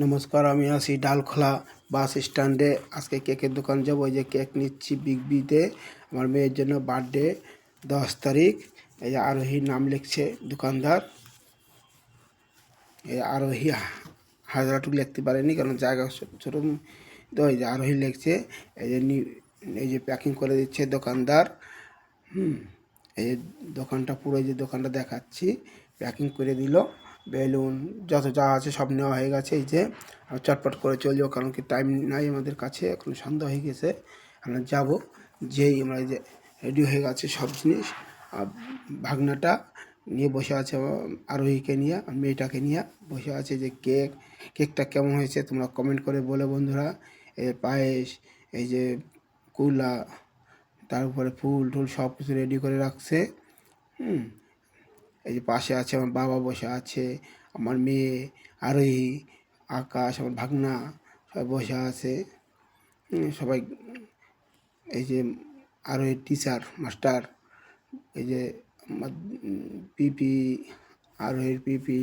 নমস্কার, আমি আছি ডালখোলা বাস স্ট্যান্ডে। আজকে কেকের দোকান যাব, ওই যে কেক নিচ্ছি বিগ বিতে। আমার মেয়ের জন্য বার্থডে 10 তারিখ। এই যে আরোহী নাম লিখছে দোকানদার। এই আরোহী হাজারটুকু লিখতে পারেনি কারণ জায়গা ছোটো, তো এই যে আরোহী লিখছে। এই যে এই যে প্যাকিং করে দিচ্ছে দোকানদার। এই দোকানটা পুরো, এই যে দোকানটা দেখাচ্ছি, প্যাকিং করে দিল। বেলুন যত যা আছে সব নেওয়া হয়ে গেছে। এই যে চটপট করে চলে যাবো, কারণ কি টাইম নাই আমাদের কাছে, এখন সন্ধ্যা হয়ে গেছে। আমরা যাবো, যেই আমরা এই যে রেডি হয়ে গেছে সব জিনিস। আর ভাগনাটা নিয়ে বসে আছে, আরোহীকে নিয়ে, আর মেয়েটাকে নিয়ে বসে আছে। যে কেকটা কেমন হয়েছে তোমরা কমেন্ট করে বলে বন্ধুরা। এই পায়েস, এই যে কুলা, তার উপরে ফুল টুল সব কিছু রেডি করে রাখছে। এই যে পাশে আছে আমার বাবা বসে আছে, আমার মেয়ে আরোহী, আকাশ, আমার ভাগনা সবাই বসে আছে। সবাই, এই যে আরোহীর টিচার মাস্টার, এই যে আমার পিপি, আরোহীর পিপি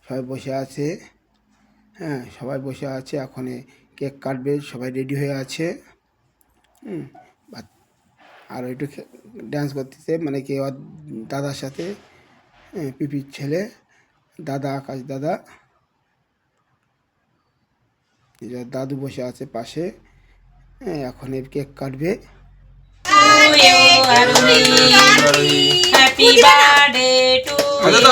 সবাই বসে আছে। হ্যাঁ, সবাই বসে আছে, এখন কেক কাটবে, সবাই রেডি হয়ে আছে। আর একটু ড্যান্স করতেছে, মানে কি ওর দাদার সাথে, পিপির ছেলে, দাদা, আকাশ দাদা। দাদু বসে আছে পাশে। এখন এই কেক কাটবে। Happy birthday to happy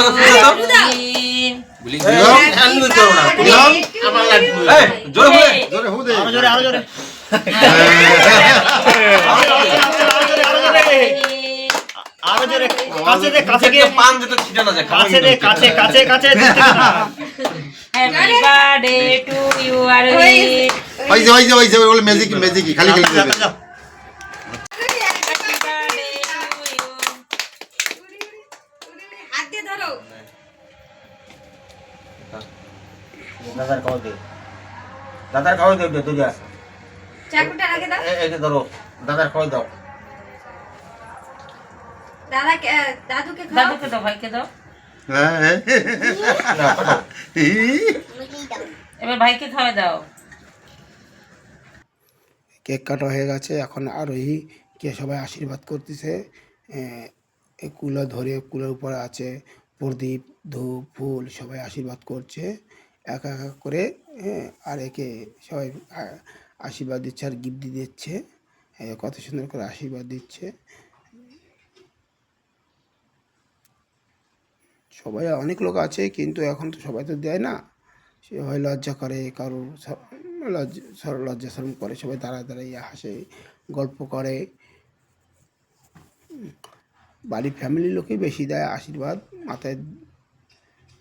birthday to you Arohi magic খালি খালি দাদার খাওয়াই দেব দুজা চাকুটা রেখে দাও। এই যে ধরো, দাদার খাওয়াই দাও। দাদুকে দাও, ভাইকে দাও। এবার ভাইকে খাওয়াই দাও। কেক কাটা হয়ে গেছে, এখন আরোহী কে সবাই আশীর্বাদ করতেছে। কুলো ধরে, কুলোর উপরে আছে প্রদীপ, ধূপ, ফুল, সবাই আশীর্বাদ করছে এক এক করে। আর একে সবাই আশীর্বাদ দিচ্ছে আর গিফট দিয়ে দিচ্ছে। কত সুন্দর করে আশীর্বাদ দিচ্ছে। সবাই, অনেক লোক আছে, কিন্তু এখন তো সবাই তো দেয় না। সে হয় লজ্জা করে, কারোর লজ্জা শরম করে, সবাই দাঁড়ায় দাঁড়ায় হাসে, গল্প করে। বাড়ির ফ্যামিলির লোকেই বেশি দেয় আশীর্বাদ। মাথায়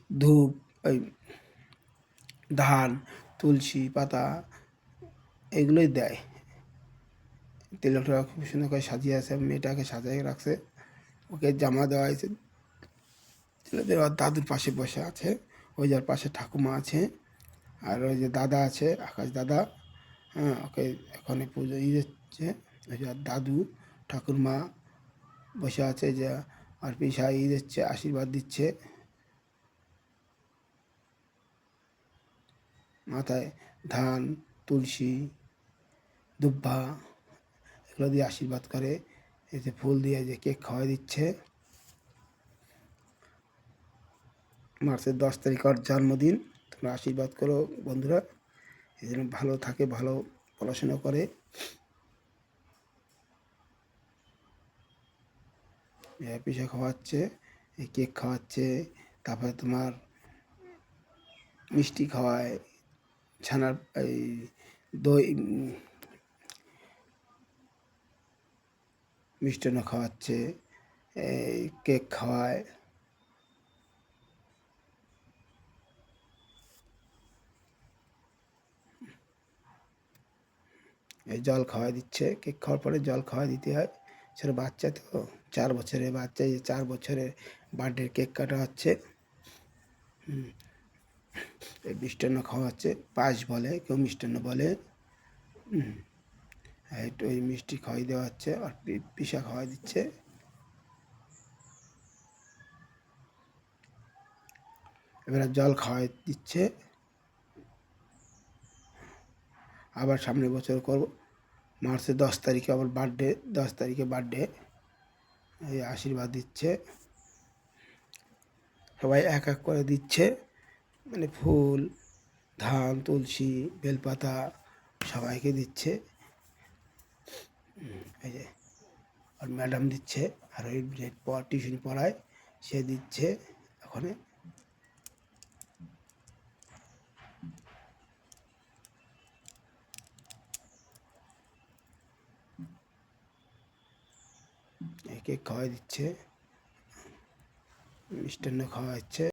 ধূপ, ওই ধান, তুলসী পাতা, এগুলোই দেয়। তেলটা খুব সুন্দর করে সাজিয়ে আছে, মেয়েটাকে সাজিয়ে রাখছে, ওকে জামা দেওয়া হয়েছে। ছেলেদের ওর দাদুর পাশে বসে আছে, ওই যার পাশে ঠাকুমা আছে, আর ওই যে দাদা আছে, আকাশ দাদা। ওকে এখন পুজো দিচ্ছে। ওই যে দাদু ঠাকুরমা বসে আছে, যে আর পিসা দিচ্ছে, আশীর্বাদ দিচ্ছে। মাথায় ধান, তুলসী, দুব্বা, এগুলো দিয়ে আশীর্বাদ করে। এতে ফুল দিয়ে যে কেক খাওয়াই দিচ্ছে। মার্চের 10 তারিখ ওর জন্মদিন। তোমরা আশীর্বাদ করো বন্ধুরা, এই জন্য ভালো থাকে, ভালো পড়াশোনা করে। পিঠা খাওয়াচ্ছে, এই কেক খাওয়াচ্ছে, তারপরে তোমার মিষ্টি খাওয়ায়, ছানার এই দই, মিষ্টান্ন খাওয়াচ্ছে, এই কেক খাওয়ায়। এই জল খাওয়াই দিচ্ছে, কেক খাওয়ার পরে জল খাওয়াই দিতে হয়। সেটা বাচ্চা তো, 4 বছরের বাচ্চা, এই 4 বছরের বার্থডে কেক কাটা হচ্ছে। এই মিষ্টান্ন খাওয়াচ্ছে, পায়েস বলে, কেউ মিষ্টান্ন বলে। একটু ওই মিষ্টি খাওয়াই দেওয়া হচ্ছে, আর পিসা খাওয়াই দিচ্ছে। এবারে জল খাওয়াই দিচ্ছে। আবার সামনের বছর করব। মার্চের 10 তারিখে আবার বার্থডে, 10 তারিখে বার্থডে। এই আশীর্বাদ দিচ্ছে, সবাই এক এক করে দিচ্ছে, মানে ফুল, ধান, তুলসী, বেলপাতা সবাইকে দিচ্ছে। এই যে আর ম্যাডাম দিচ্ছে, আর ওই যে টিউশন পড়ায় সে দিচ্ছে ওখানে। কেক খাওয়াই দিচ্ছে, মিষ্টান্ন খাওয়া হচ্ছে।